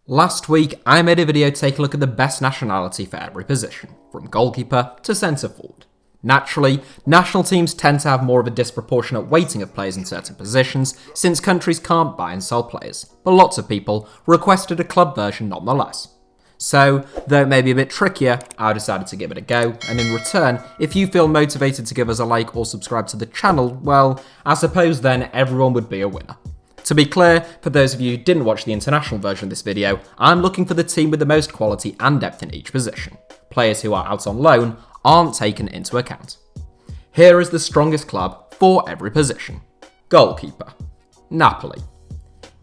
Last week, I made a video taking a look at the best nationality for every position, from goalkeeper to centre forward. Naturally, national teams tend to have more of a disproportionate weighting of players in certain positions, since countries can't buy and sell players, but lots of people requested a club version nonetheless. So, though it may be a bit trickier, I decided to give it a go, and in return, if you feel motivated to give us a like or subscribe to the channel, well, I suppose then everyone would be a winner. To be clear, for those of you who didn't watch the international version of this video, I'm looking for the team with the most quality and depth in each position. Players who are out on loan aren't taken into account. Here is the strongest club for every position. Goalkeeper. Napoli.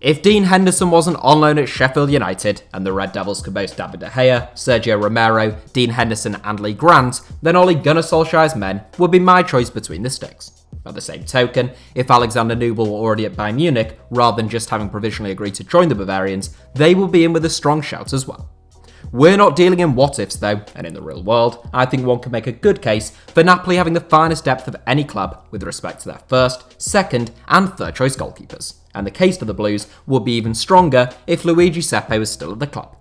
If Dean Henderson wasn't on loan at Sheffield United, and the Red Devils could boast David De Gea, Sergio Romero, Dean Henderson and Lee Grant, then Ole Gunnar Solskjaer's men would be my choice between the sticks. By the same token, if Alexander Nubel were already at Bayern Munich, rather than just having provisionally agreed to join the Bavarians, they will be in with a strong shout as well. We're not dealing in what-ifs though, and in the real world, I think one can make a good case for Napoli having the finest depth of any club with respect to their first, second and third choice goalkeepers, and the case for the Blues would be even stronger if Luigi Sepe was still at the club.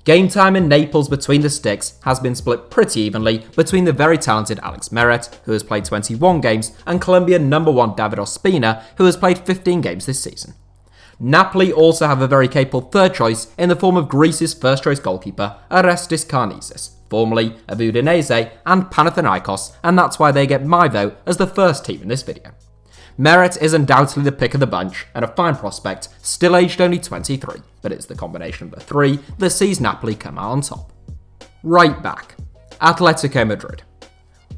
Game time in Naples between the sticks has been split pretty evenly between the very talented Alex Meret, who has played 21 games, and Colombian number 1 David Ospina, who has played 15 games this season. Napoli also have a very capable third choice in the form of Greece's first choice goalkeeper, Arestis Karnizis, formerly of Udinese and Panathinaikos, and that's why they get my vote as the first team in this video. Meret is undoubtedly the pick of the bunch and a fine prospect, still aged only 23, but it's the combination of the three that sees Napoli come out on top. Right back. Atletico Madrid.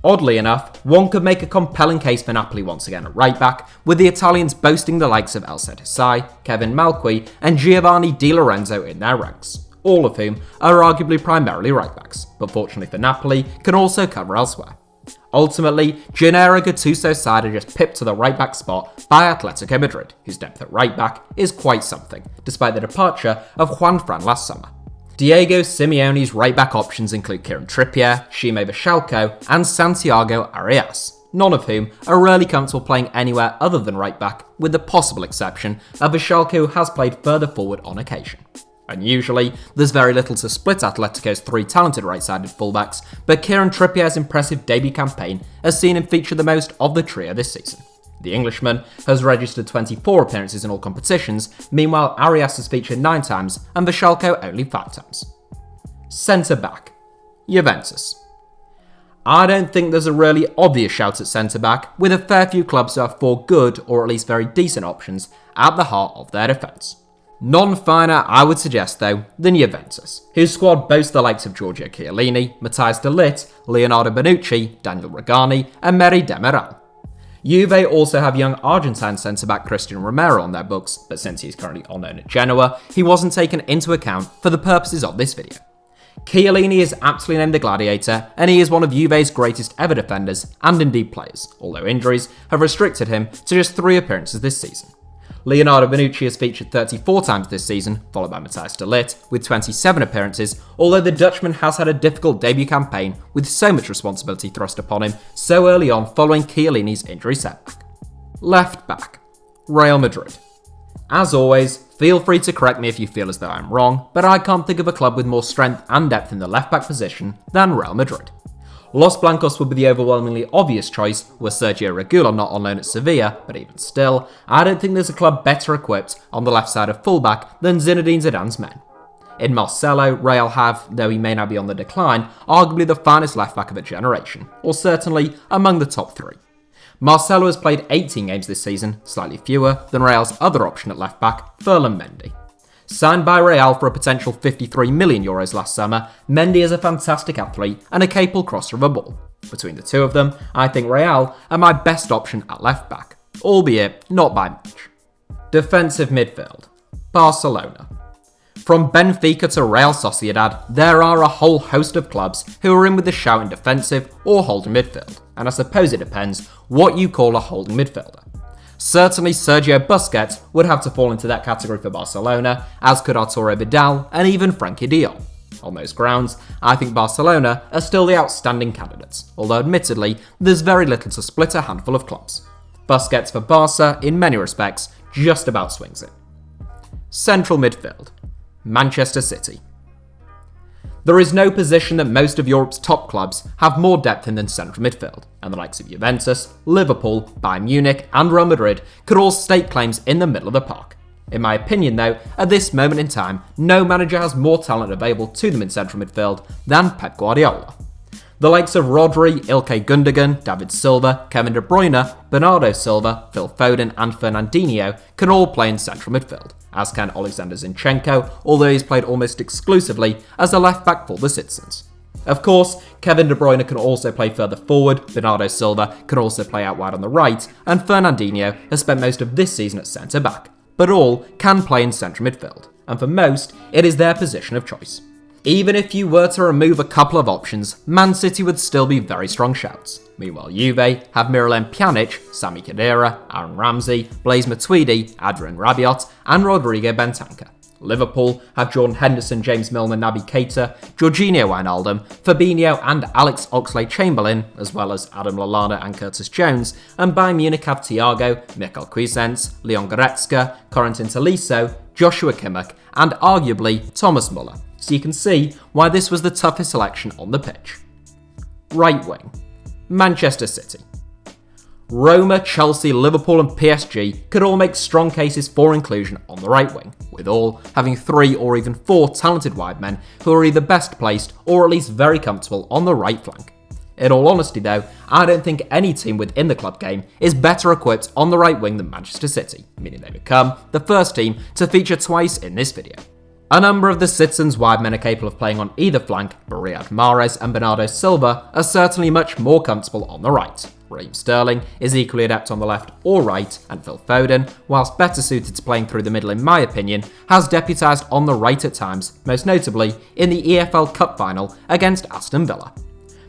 Oddly enough, one could make a compelling case for Napoli once again at right back, with the Italians boasting the likes of Elset Hysaj, Kevin Malqui and Giovanni Di Lorenzo in their ranks, all of whom are arguably primarily right backs, but fortunately for Napoli, can also cover elsewhere. Ultimately, Gennaro Gattuso's side are just pipped to the right back spot by Atletico Madrid, whose depth at right back is quite something, despite the departure of Juan Fran last summer. Diego Simeone's right back options include Kieran Trippier, Šime Vrsaljko and Santiago Arias, none of whom are really comfortable playing anywhere other than right back, with the possible exception of Vrsaljko, who has played further forward on occasion. Unusually, there's very little to split Atletico's three talented right-sided fullbacks, but Kieran Trippier's impressive debut campaign has seen him feature the most of the trio this season. The Englishman has registered 24 appearances in all competitions, meanwhile Arias has featured 9 times and Vrsaljko only 5 times. Centre-back. Juventus. I don't think there's a really obvious shout at centre-back, with a fair few clubs who have 4 good, or at least very decent options, at the heart of their defence. None finer, I would suggest though, than Juventus, whose squad boasts the likes of Giorgio Chiellini, Matthijs de Ligt, Leonardo Bonucci, Daniel Regani and Merih Demiral. Juve also have young Argentine centre-back Cristian Romero on their books, but since he's currently on loan at Genoa, he wasn't taken into account for the purposes of this video. Chiellini is aptly named the Gladiator, and he is one of Juve's greatest ever defenders and indeed players, although injuries have restricted him to just 3 appearances this season. Leonardo Bonucci has featured 34 times this season, followed by Matthijs de Ligt with 27 appearances, although the Dutchman has had a difficult debut campaign with so much responsibility thrust upon him so early on following Chiellini's injury setback. Left back. Real Madrid. As always, feel free to correct me if you feel as though I'm wrong, but I can't think of a club with more strength and depth in the left back position than Real Madrid. Los Blancos would be the overwhelmingly obvious choice were Sergio Reguilon not on loan at Sevilla, but even still, I don't think there's a club better equipped on the left side of fullback than Zinedine Zidane's men. In Marcelo, Real have, though he may now be on the decline, arguably the finest left back of a generation, or certainly among the top 3. Marcelo has played 18 games this season, slightly fewer than Real's other option at left back, Ferland Mendy. Signed by Real for a potential €53 million last summer, Mendy is a fantastic athlete and a capable crosser of a ball. Between the two of them, I think Real are my best option at left back, albeit not by much. Defensive midfield. Barcelona. From Benfica to Real Sociedad, there are a whole host of clubs who are in with the shout in defensive or holding midfield, and I suppose it depends what you call a holding midfielder. Certainly Sergio Busquets would have to fall into that category for Barcelona, as could Arturo Vidal and even Frenkie de Jong. On those grounds, I think Barcelona are still the outstanding candidates, although admittedly, there's very little to split a handful of clubs. Busquets for Barca, in many respects, just about swings it. Central midfield. Manchester City. There is no position that most of Europe's top clubs have more depth in than central midfield, and the likes of Juventus, Liverpool, Bayern Munich and Real Madrid could all stake claims in the middle of the park. In my opinion though, at this moment in time, no manager has more talent available to them in central midfield than Pep Guardiola. The likes of Rodri, Ilkay Gundogan, David Silva, Kevin De Bruyne, Bernardo Silva, Phil Foden and Fernandinho can all play in central midfield, as can Alexander Zinchenko, although he's played almost exclusively as a left back for the Citizens. Of course, Kevin De Bruyne can also play further forward, Bernardo Silva can also play out wide on the right, and Fernandinho has spent most of this season at centre back, but all can play in central midfield, and for most, it is their position of choice. Even if you were to remove a couple of options, Man City would still be very strong shouts. Meanwhile, Juve have Miralem Pjanic, Sami Khedira, Aaron Ramsey, Blaise Matuidi, Adrien Rabiot, and Rodrigo Bentancur. Liverpool have Jordan Henderson, James Milner, Naby Keita, Jorginho Wijnaldum, Fabinho and Alex Oxlade-Chamberlain, as well as Adam Lallana and Curtis Jones, and Bayern Munich have Thiago, Michael Cuisance, Leon Goretzka, Corentin Tolisso, Joshua Kimmich, and arguably Thomas Muller, so you can see why this was the toughest selection on the pitch. Right wing. Manchester City. Roma, Chelsea, Liverpool and PSG could all make strong cases for inclusion on the right wing, with all having 3 or even 4 talented wide men who are either best placed or at least very comfortable on the right flank. In all honesty though, I don't think any team within the club game is better equipped on the right wing than Manchester City, meaning they become the first team to feature twice in this video. A number of the Citizens' wide men are capable of playing on either flank, but Riyad Mahrez and Bernardo Silva are certainly much more comfortable on the right. Raheem Sterling is equally adept on the left or right, and Phil Foden, whilst better suited to playing through the middle in my opinion, has deputised on the right at times, most notably in the EFL Cup final against Aston Villa.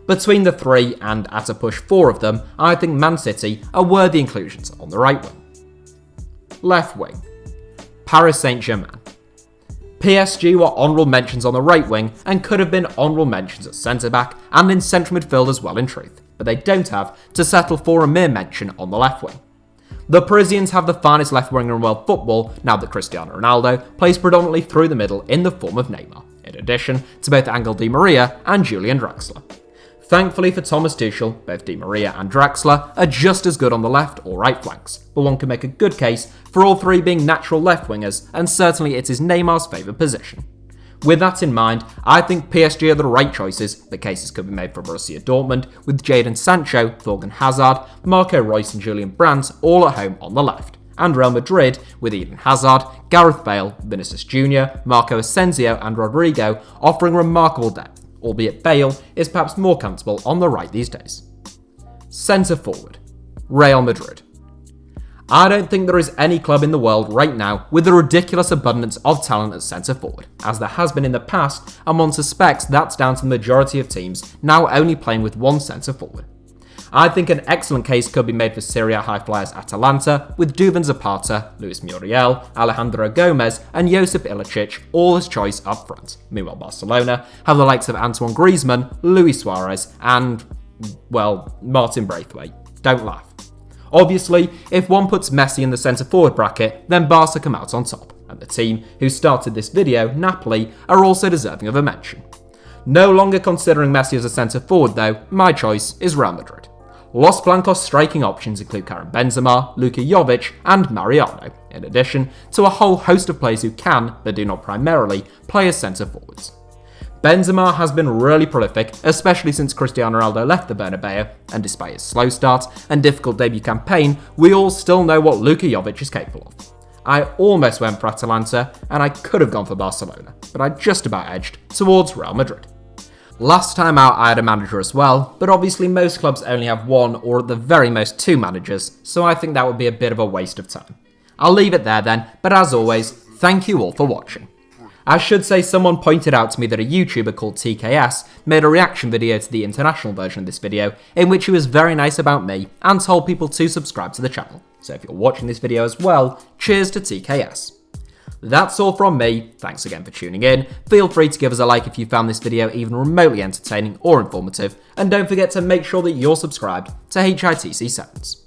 Between the 3 and at a push 4 of them, I think Man City are worthy inclusions on the right wing. Left wing. Paris Saint-Germain. PSG were honourable mentions on the right wing and could have been honourable mentions at centre-back and in central midfield as well in truth, but they don't have to settle for a mere mention on the left wing. The Parisians have the finest left winger in world football now that Cristiano Ronaldo plays predominantly through the middle in the form of Neymar, in addition to both Angel Di Maria and Julian Draxler. Thankfully for Thomas Tuchel, both Di Maria and Draxler are just as good on the left or right flanks, but one can make a good case for all 3 being natural left wingers, and certainly it is Neymar's favourite position. With that in mind, I think PSG are the right choices, but cases could be made for Borussia Dortmund with Jadon Sancho, Thorgan Hazard, Marco Reus and Julian Brandt all at home on the left, and Real Madrid with Eden Hazard, Gareth Bale, Vinicius Jr., Marco Asensio and Rodrigo offering remarkable depth, albeit Bale is perhaps more comfortable on the right these days. Centre forward. Real Madrid. I don't think there is any club in the world right now with a ridiculous abundance of talent at centre forward, as there has been in the past, and one suspects that's down to the majority of teams now only playing with one centre forward. I think an excellent case could be made for Serie A high flyers Atalanta, with Duvan Zapata, Luis Muriel, Alejandro Gomez and Josip Ilicic all as choice up front. Meanwhile, Barcelona have the likes of Antoine Griezmann, Luis Suarez and, well, Martin Braithwaite. Don't laugh. Obviously, if one puts Messi in the centre forward bracket, then Barca come out on top, and the team who started this video, Napoli, are also deserving of a mention. No longer considering Messi as a centre forward though, my choice is Real Madrid. Los Blancos striking options include Karim Benzema, Luka Jovic and Mariano, in addition to a whole host of players who can, but do not primarily, play as centre forwards. Benzema has been really prolific, especially since Cristiano Ronaldo left the Bernabeu, and despite his slow start and difficult debut campaign, we all still know what Luka Jovic is capable of. I almost went for Atalanta, and I could have gone for Barcelona, but I just about edged towards Real Madrid. Last time out I had a manager as well, but obviously most clubs only have 1 or at the very most 2 managers, so I think that would be a bit of a waste of time. I'll leave it there then, but as always, thank you all for watching. I should say someone pointed out to me that a YouTuber called TKS made a reaction video to the international version of this video, in which he was very nice about me and told people to subscribe to the channel. So if you're watching this video as well, cheers to TKS. That's all from me, thanks again for tuning in, feel free to give us a like if you found this video even remotely entertaining or informative, and don't forget to make sure that you're subscribed to HITC Sevens.